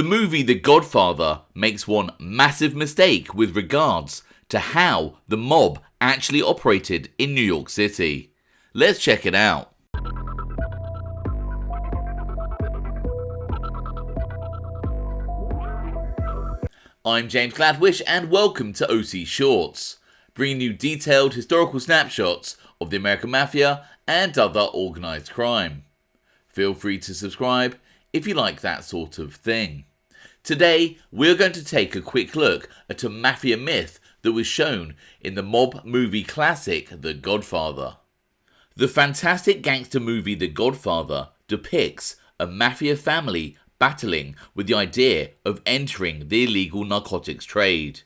The movie The Godfather makes one massive mistake with regards to how the mob actually operated in New York City. Let's check it out. I'm James Gladwish and welcome to OC Shorts, bringing you detailed historical snapshots of the American Mafia and other organised crime. Feel free to subscribe if you like that sort of thing. Today, we're going to take a quick look at a mafia myth that was shown in the mob movie classic The Godfather. The fantastic gangster movie The Godfather depicts a mafia family battling with the idea of entering the illegal narcotics trade.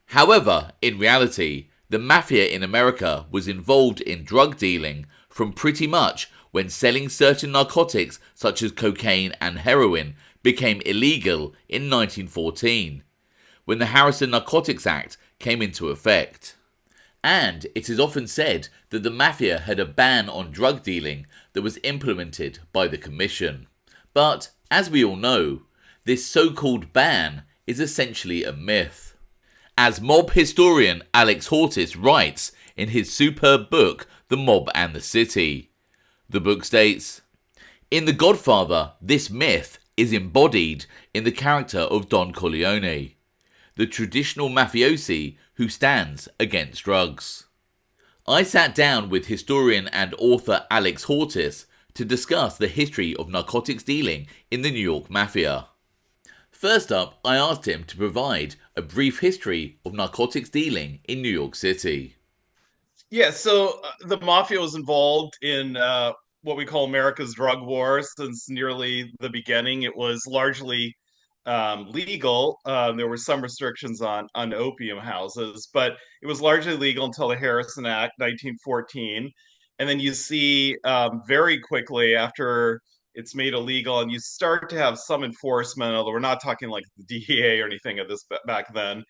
However, in reality, the mafia in America was involved in drug dealing from pretty much when selling certain narcotics such as cocaine and heroin became illegal in 1914, when the Harrison Narcotics Act came into effect. And it is often said that the mafia had a ban on drug dealing that was implemented by the Commission. But, as we all know, this so-called ban is essentially a myth. As mob historian Alex Hortis writes in his superb book, The Mob and the City. The book states, "In The Godfather, this myth is embodied in the character of Don Corleone, the traditional mafiosi who stands against drugs." I sat down with historian and author Alex Hortis to discuss the history of narcotics dealing in the New York Mafia. First up, I asked him to provide a brief history of narcotics dealing in New York City. Yeah, so the mafia was involved in what we call America's drug war since nearly the beginning. It was largely legal. There were some restrictions on opium houses, but it was largely legal until the Harrison Act, 1914. And then you see very quickly after it's made illegal, and you start to have some enforcement, although we're not talking like the DEA or anything of this back then.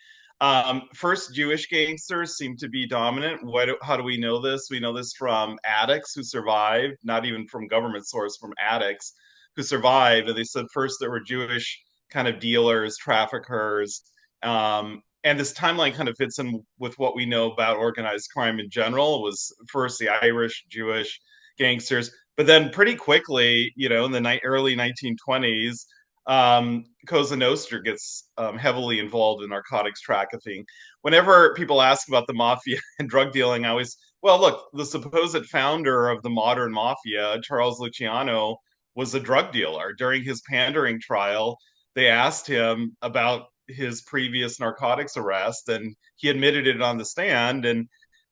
First, Jewish gangsters seem to be dominant. How do we know this? We know this from addicts who survived, not even from government source, from addicts who survived. And they said first there were Jewish kind of dealers, traffickers. And this timeline kind of fits in with what we know about organized crime in general. It was first the Irish, Jewish gangsters, but then pretty quickly, in the early 1920s, Cosa Nostra gets heavily involved in narcotics trafficking. Whenever people ask about the mafia and drug dealing, I always, well, look, the supposed founder of the modern mafia, Charles Luciano, was a drug dealer. During his pandering trial, they asked him about his previous narcotics arrest, and he admitted it on the stand. And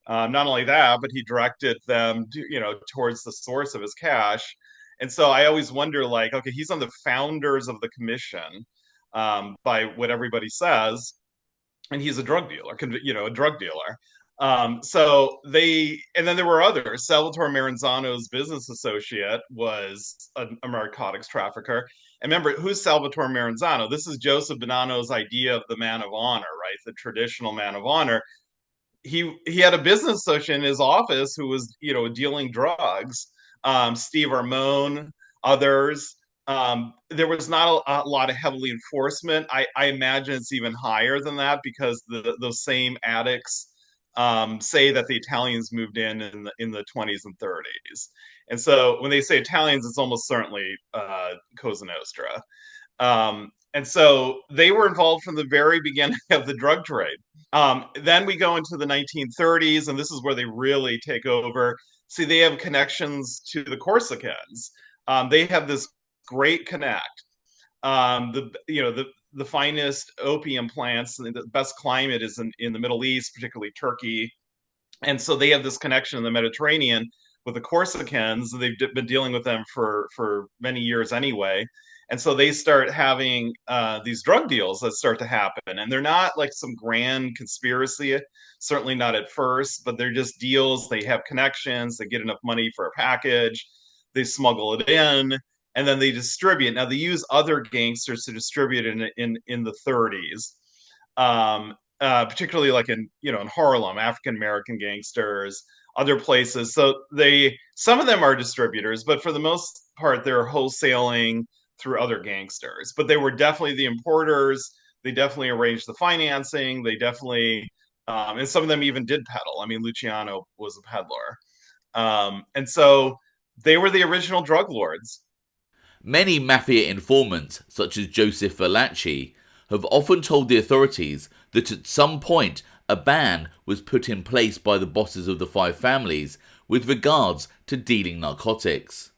not only that, but he directed them, towards the source of his cash. And so I always wonder, like, okay, he's on the founders of the commission, by what everybody says, and he's a drug dealer, a drug dealer. And then there were others. Salvatore Maranzano's business associate was a narcotics trafficker. And remember, who's Salvatore Maranzano? This is Joseph Bonanno's idea of the man of honor, right? The traditional man of honor. He had a business associate in his office who was, dealing drugs. Steve Armone, others. There was not a lot of heavily enforcement. I imagine it's even higher than that because those same addicts say that the Italians moved in the 20s and 30s. And so when they say Italians, it's almost certainly Cosa Nostra. And so they were involved from the very beginning of the drug trade. Then we go into the 1930s, and this is where they really take over. See, they have connections to the Corsicans. They have this great connect. The finest opium plants, and the best climate is in the Middle East, particularly Turkey. And so they have this connection in the Mediterranean with the Corsicans. They've been dealing with them for many years anyway. And so they start having these drug deals that start to happen. And they're not like some grand conspiracy, certainly not at first, but they're just deals. They have connections, they get enough money for a package, they smuggle it in, and then they distribute. Now they use other gangsters to distribute in the 30s. Particularly like in Harlem, African American gangsters, other places. So some of them are distributors, but for the most part, they're wholesaling through other gangsters, but they were definitely the importers. They definitely arranged the financing. They definitely, and some of them even did peddle. I mean, Luciano was a peddler. And so they were the original drug lords. Many mafia informants, such as Joseph Valachi, have often told the authorities that at some point a ban was put in place by the bosses of the five families with regards to dealing narcotics.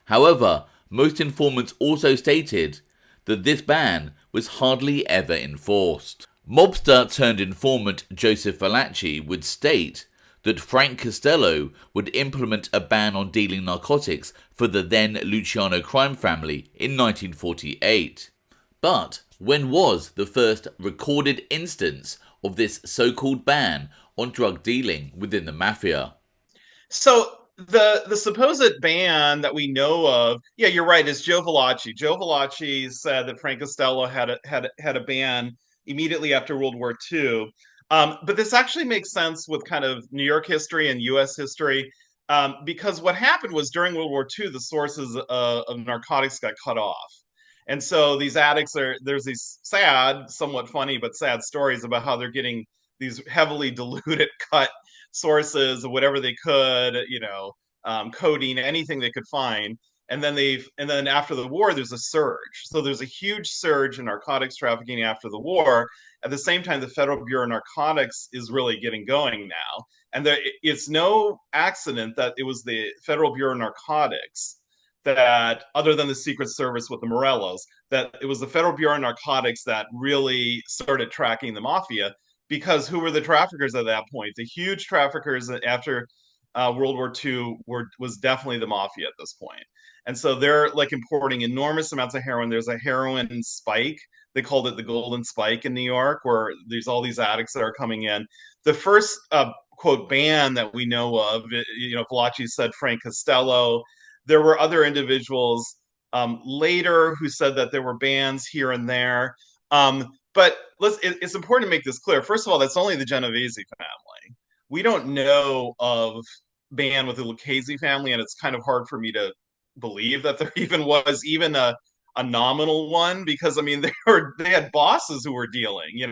However, most informants also stated that this ban was hardly ever enforced. Mobster turned informant Joseph Valachi would state that Frank Costello would implement a ban on dealing narcotics for the then Luciano crime family in 1948. But when was the first recorded instance of this so-called ban on drug dealing within the mafia? So the supposed ban that we know of, yeah, you're right, is Joe Valachi. Joe Valachi said that Frank Costello had a ban immediately after World War II. But this actually makes sense with kind of New York history and U.S. history, because what happened was during World War II, the sources of narcotics got cut off. And so these addicts there's these sad, somewhat funny, but sad stories about how they're getting these heavily diluted cut sources of whatever they could, codeine, anything they could find. And then after the war, there's a surge. So there's a huge surge in narcotics trafficking after the war. At the same time, the Federal Bureau of Narcotics is really getting going now. And it's no accident that it was the Federal Bureau of Narcotics that, other than the Secret Service with the Morellos, that it was the Federal Bureau of Narcotics that really started tracking the mafia. Because who were the traffickers at that point? The huge traffickers after World War II was definitely the mafia at this point. And so they're like importing enormous amounts of heroin. There's a heroin spike. They called it the golden spike in New York, where there's all these addicts that are coming in. The first quote ban that we know of, Valachi said Frank Costello. There were other individuals later who said that there were bans here and there. But it's important to make this clear. First of all, that's only the Genovese family. We don't know of ban with the Lucchese family, and it's kind of hard for me to believe that there even was even a nominal one, because I mean they had bosses who were dealing,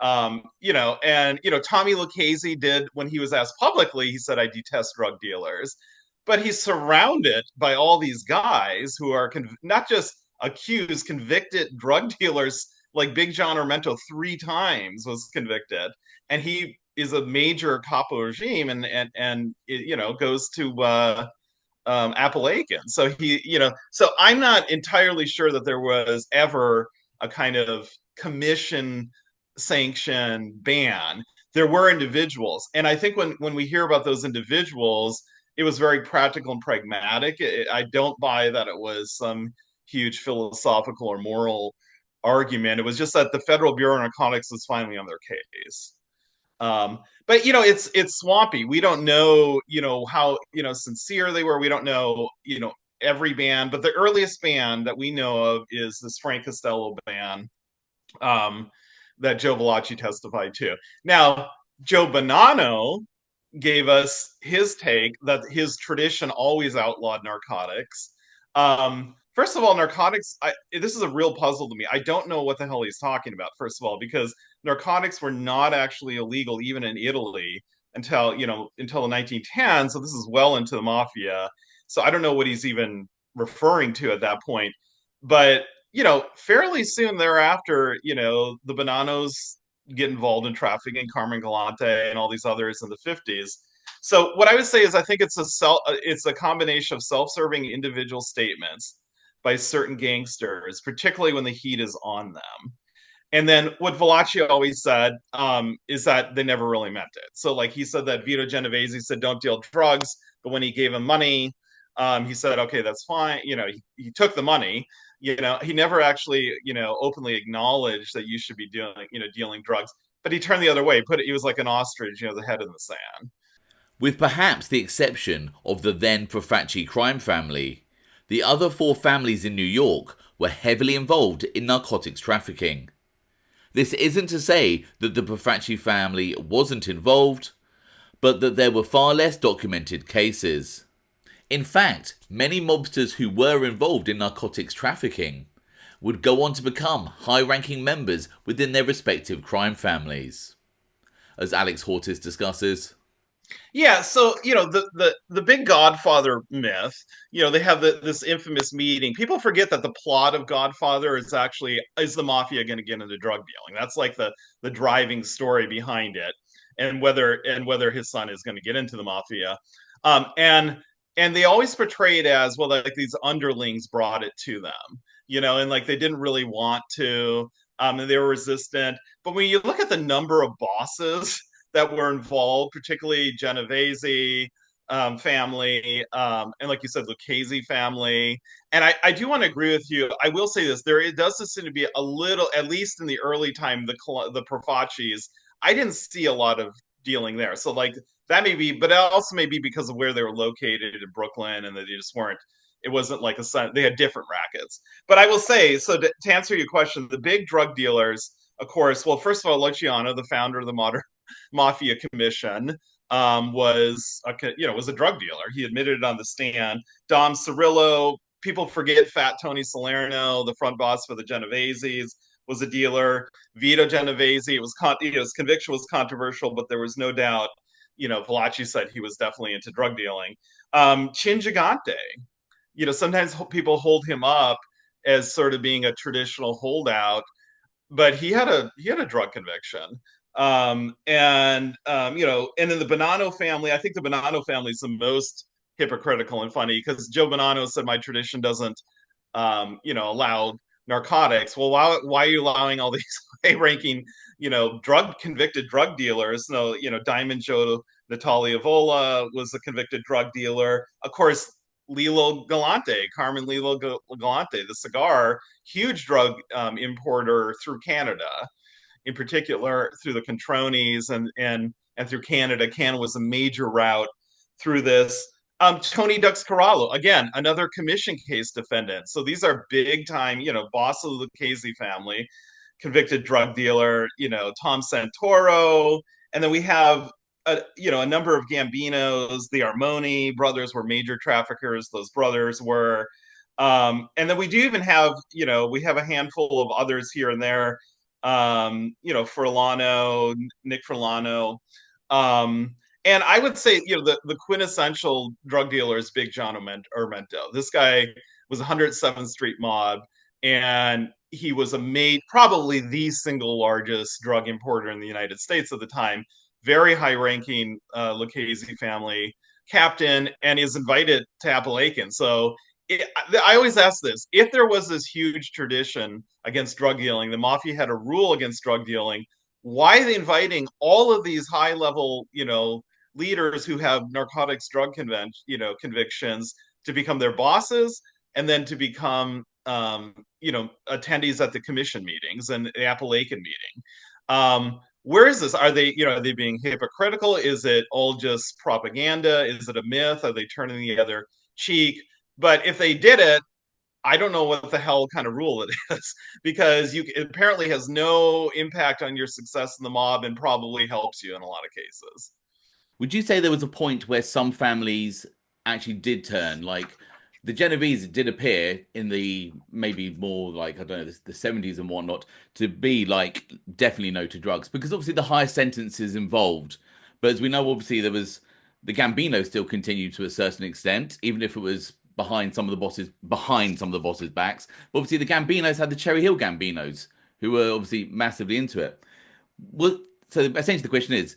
Tommy Lucchese did, when he was asked publicly, he said, "I detest drug dealers," but he's surrounded by all these guys who are not just accused, convicted drug dealers. Like Big John Ormento 3 times was convicted, and he is a major capo regime, and goes to Appalachian. So so I'm not entirely sure that there was ever a kind of commission sanction ban. There were individuals, and I think when we hear about those individuals, it was very practical and pragmatic. I don't buy that it was some huge philosophical or moral argument. It was just that the Federal Bureau of Narcotics was finally on their case. But it's swampy. We don't know, how sincere they were. We don't know, every band. But the earliest band that we know of is this Frank Costello band that Joe Valachi testified to. Now, Joe Bonanno gave us his take that his tradition always outlawed narcotics. First of all, narcotics, this is a real puzzle to me. I don't know what the hell he's talking about, first of all, because narcotics were not actually illegal even in Italy until the 1910s. So this is well into the mafia. So I don't know what he's even referring to at that point. But, fairly soon thereafter, the Bonannos get involved in trafficking, Carmen Galante and all these others in the 50s. So what I would say is I think it's a combination of self-serving individual statements by certain gangsters, particularly when the heat is on them. And then what Valachi always said is that they never really meant it. So like he said that Vito Genovese said, "Don't deal drugs." But when he gave him money, he said, "Okay, that's fine." He took the money. He never actually, openly acknowledged that you should be dealing drugs. But he turned the other way. He was like an ostrich, the head in the sand. With perhaps the exception of the then Profaci crime family, the other 4 families in New York were heavily involved in narcotics trafficking. This isn't to say that the Profaci family wasn't involved, but that there were far less documented cases. In fact, many mobsters who were involved in narcotics trafficking would go on to become high-ranking members within their respective crime families. As Alex Hortis discusses. Yeah, so the big Godfather myth, they have this infamous meeting. People forget that the plot of Godfather is the mafia going to get into drug dealing. That's like the driving story behind it, and whether his son is going to get into the mafia, and they always portray it as, well, like these underlings brought it to them, and like they didn't really want to, and they were resistant. But when you look at the number of bosses that were involved, particularly Genovese family, and like you said, Lucchese family. And I do want to agree with you. I will say this: it does seem to be a little, at least in the early time, the Profacis. I didn't see a lot of dealing there. So like that may be, but it also may be because of where they were located in Brooklyn, and that they just weren't. It wasn't like they had different rackets. But I will say, so to answer your question, the big drug dealers, of course. Well, first of all, Luciano, the founder of the modern Mafia Commission, was a drug dealer. He admitted it on the stand. Dom Cirillo, people forget Fat Tony Salerno, the front boss for the Genoveses, was a dealer. Vito Genovese, his conviction was controversial, but there was no doubt. Valachi said he was definitely into drug dealing. Chin Gigante, sometimes people hold him up as sort of being a traditional holdout, but he had a drug conviction. And then the Bonanno family, I think the Bonanno family is the most hypocritical and funny, because Joe Bonanno said my tradition doesn't allow narcotics. Well, why are you allowing all these high-ranking drug convicted drug dealers? No, Diamond Joe Natalia Vola was a convicted drug dealer. Of course, Lilo Galante, Carmen Lilo Galante, the cigar, huge drug importer through Canada, in particular through the Contronis and through Canada. Canada was a major route through this. Tony Dux Carallo, again, another commission case defendant. So these are big time, boss of the Lucchese family, convicted drug dealer, Tom Santoro. And then we have a number of Gambinos. The Armoni brothers were major traffickers. Those brothers were. And then we do even have, we have a handful of others here and there. Furlano, Nick Furlano. And I would say, the quintessential drug dealer is Big John Ormento. This guy was 107th Street mob, and he was probably the single largest drug importer in the United States at the time. Very high-ranking Lucchese family captain, and is invited to Appalachian. So I always ask this: if there was this huge tradition against drug dealing, the mafia had a rule against drug dealing, why are they inviting all of these high-level, leaders who have narcotics drug convictions to become their bosses, and then to become attendees at the commission meetings and the Appalachian meeting? Where is this? Are they being hypocritical? Is it all just propaganda? Is it a myth? Are they turning the other cheek? But if they did it, I don't know what the hell kind of rule it is, because it apparently has no impact on your success in the mob, and probably helps you in a lot of cases. Would you say there was a point where some families actually did turn, like the Genovese did appear in the maybe more like, I don't know, the 70s and whatnot, to be like definitely no to drugs, because obviously the higher sentences involved. But as we know, obviously there was the Gambino still continued to a certain extent, even if it was behind some of the bosses' backs. But obviously the Gambinos had the Cherry Hill Gambinos, who were obviously massively into it. Well, so essentially the question is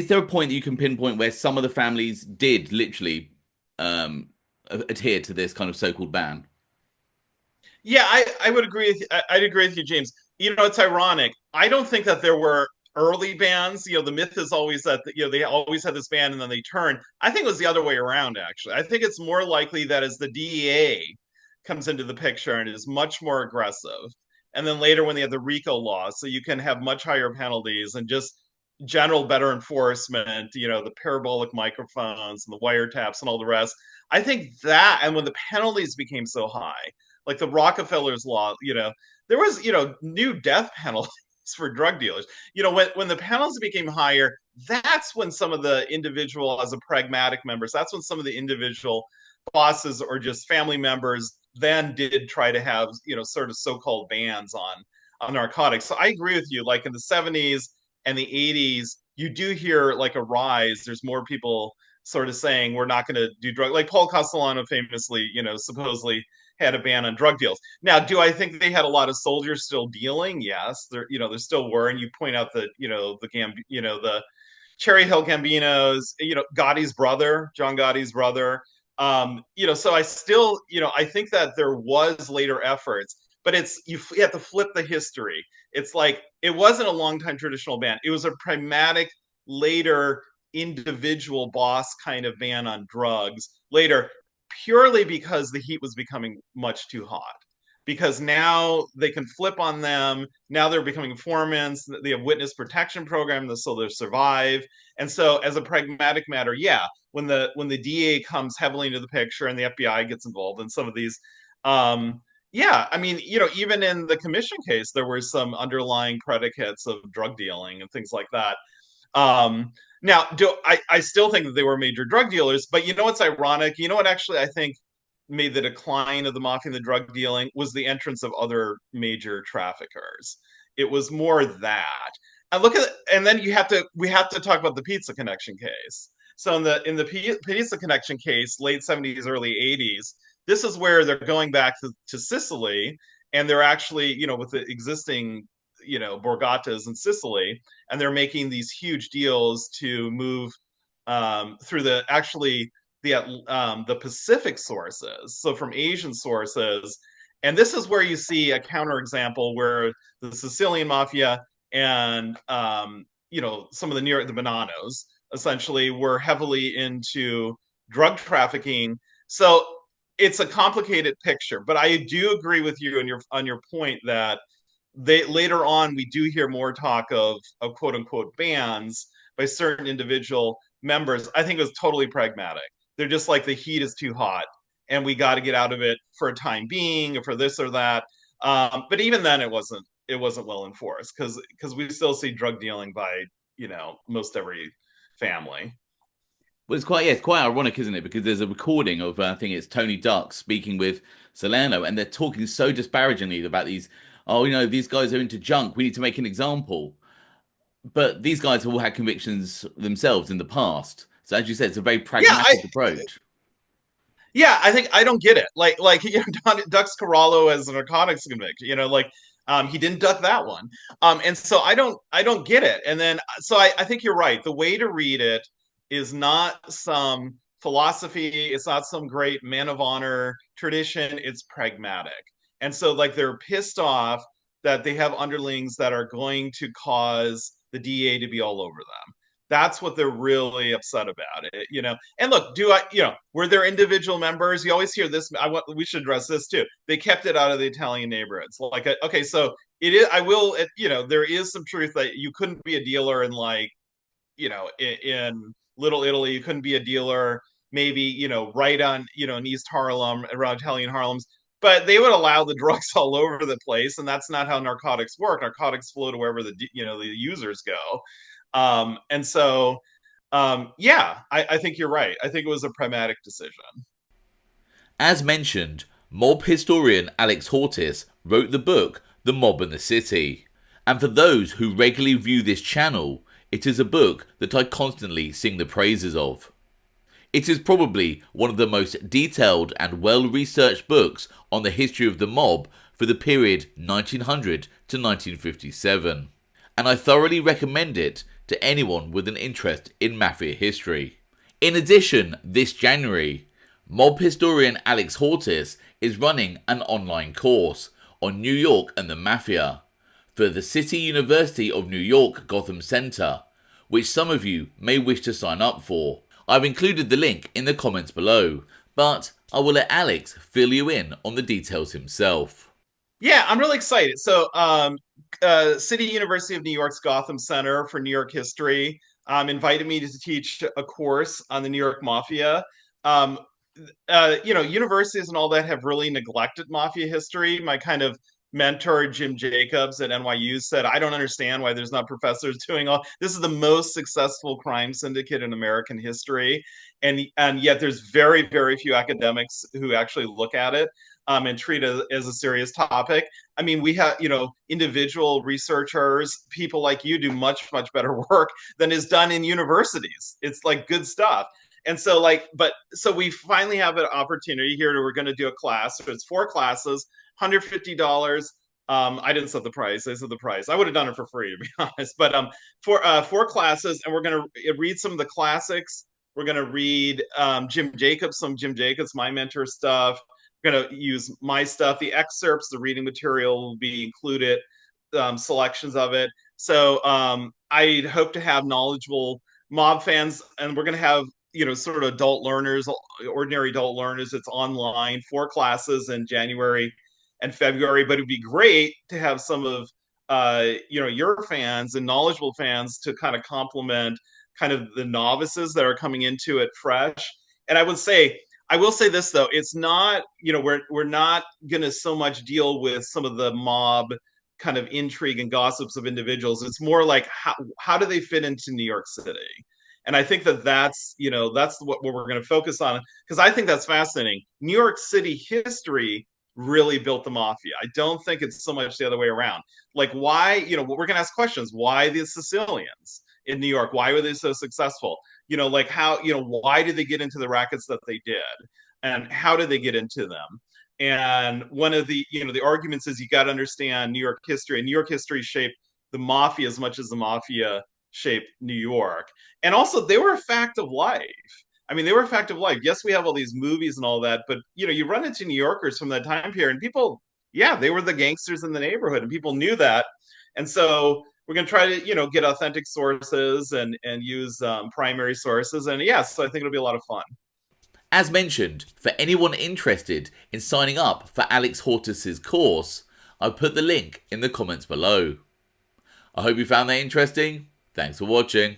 there a point that you can pinpoint where some of the families did literally adhere to this kind of so-called ban? Yeah, I would agree with you. I'd agree with you, James. It's ironic. I don't think that there were early bans. The myth is always that they always had this ban and then they turn. I think it was the other way around, actually. I think it's more likely that as the DEA comes into the picture and is much more aggressive, and then later when they have the RICO law, so you can have much higher penalties and just general better enforcement, the parabolic microphones and the wiretaps and all the rest. I think that, and when the penalties became so high, like the Rockefeller's law, there was, new death penalties for drug dealers. When the penalties became higher, that's when some of the individual, as a pragmatic members, that's when some of the individual bosses or just family members then did try to have, sort of so-called bans on narcotics. So I agree with you. Like in the 70s and the 80s, you do hear like a rise. There's more people sort of saying we're not going to do drug. Like Paul Castellano famously, supposedly had a ban on drug deals. Now, do I think they had a lot of soldiers still dealing? Yes, there still were. And you point out that the Cherry Hill Gambinos, Gotti's brother, John Gotti's brother. So I still, I think that there was later efforts, but you have to flip the history. It's like it wasn't a long time traditional ban. It was a pragmatic later individual boss kind of ban on drugs later, purely because the heat was becoming much too hot. Because now they can flip on them. Now they're becoming informants. They have witness protection program, so they'll survive. And so, as a pragmatic matter, yeah, when the DA comes heavily into the picture and the FBI gets involved in some of these, yeah, I mean, even in the commission case, there were some underlying predicates of drug dealing and things like that. Now, I still think that they were major drug dealers, but you know what's ironic? You know what actually I think made the decline of the mafia and the drug dealing was the entrance of other major traffickers. It was more that. And and then we have to talk about the Pizza Connection case. So in the Pizza Connection case, late 70s, early 80s, this is where they're going back to Sicily, and they're actually, with the existing, Borgatas in Sicily, and they're making these huge deals to move through the Pacific sources, so from Asian sources. And this is where you see a counterexample where the Sicilian mafia and some of the Bonannos essentially were heavily into drug trafficking. So it's a complicated picture, but I do agree with you on your point that later on we do hear more talk of quote unquote bans by certain individual members. I think it was totally pragmatic. They're just like, the heat is too hot and we got to get out of it for a time being, or for this or that. But even then, it wasn't well enforced, because we still see drug dealing by most every family. Well, it's quite ironic, isn't it? Because there's a recording of I think it's Tony Duck speaking with Salerno, and they're talking so disparagingly about these. Oh, these guys are into junk. We need to make an example. But these guys have all had convictions themselves in the past. So as you said, it's a very Yeah, pragmatic approach. I think I don't get it. Like Ducks Corallo as a narcotics convict. He didn't duck that one. And so I don't get it. And then so I think you're right. The way to read it is not some philosophy. It's not some great man of honor tradition. It's pragmatic. And so like they're pissed off that they have underlings that are going to cause the DA to be all over them. That's what they're really upset about it. And look, were there individual members? You always hear this. We should address this too. They kept it out of the Italian neighborhoods. Like, okay, so it is. There is some truth that you couldn't be a dealer in in Little Italy. You couldn't be a dealer maybe right on in East Harlem, around Italian Harlem's. But they would allow the drugs all over the place, and that's not how narcotics work. Narcotics flow to wherever the users go. And so, yeah, I think you're right. I think it was a pragmatic decision. As mentioned, mob historian Alex Hortis wrote the book The Mob and the City. And for those who regularly view this channel, it is a book that I constantly sing the praises of. It is probably one of the most detailed and well-researched books on the history of the mob for the period 1900 to 1957. And I thoroughly recommend it to anyone with an interest in mafia history. In addition, this January, mob historian Alex Hortis is running an online course on New York and the Mafia for the City University of New York Gotham Center, which some of you may wish to sign up for. I've included the link in the comments below, but I will let Alex fill you in on the details himself. Yeah, I'm really excited. So, City University of New York's Gotham Center for New York History invited me to teach a course on the New York Mafia. Universities and all that have really neglected mafia history. My kind of mentor, Jim Jacobs at NYU, said, I don't understand why there's not professors doing all this. Is the most successful crime syndicate in American history. And yet there's very, very few academics who actually look at it and treat it as a serious topic. I mean, we have, individual researchers, people like you do much, much better work than is done in universities. It's like good stuff. And so so we finally have an opportunity here. We're going to do a class. So it's 4 classes, $150. I didn't set the price. I set the price. I would have done it for free, to be honest. But for 4 classes, and we're going to read some of the classics. We're going to read some Jim Jacobs, my mentor stuff. We're going to use my stuff. The excerpts, the reading material will be included, selections of it. So I hope to have knowledgeable mob fans, and we're going to have sort of adult learners, ordinary adult learners. It's online, 4 classes in January and February, but it'd be great to have some of your fans and knowledgeable fans to kind of complement kind of the novices that are coming into it fresh. And I will say this though, it's not, we're not going to so much deal with some of the mob kind of intrigue and gossips of individuals. It's more like how do they fit into New York City? And I think that's what we're going to focus on, because I think that's fascinating. New York City history really built the mafia. I don't think it's so much the other way around. Like why, we're going to ask questions. Why the Sicilians in New York? Why were they so successful? Like how, why did they get into the rackets that they did? And how did they get into them? And one of the, the arguments is you got to understand New York history, and New York history shaped the mafia as much as the mafia shaped New York. And also they were a fact of life. I mean, they were a fact of life. Yes, we have all these movies and all that, but you run into New Yorkers from that time period, and people, yeah, they were the gangsters in the neighborhood, and people knew that. And so we're going to try to, get authentic sources and use primary sources. And yes, so I think it'll be a lot of fun. As mentioned, for anyone interested in signing up for Alex Hortis' course, I've put the link in the comments below. I hope you found that interesting. Thanks for watching.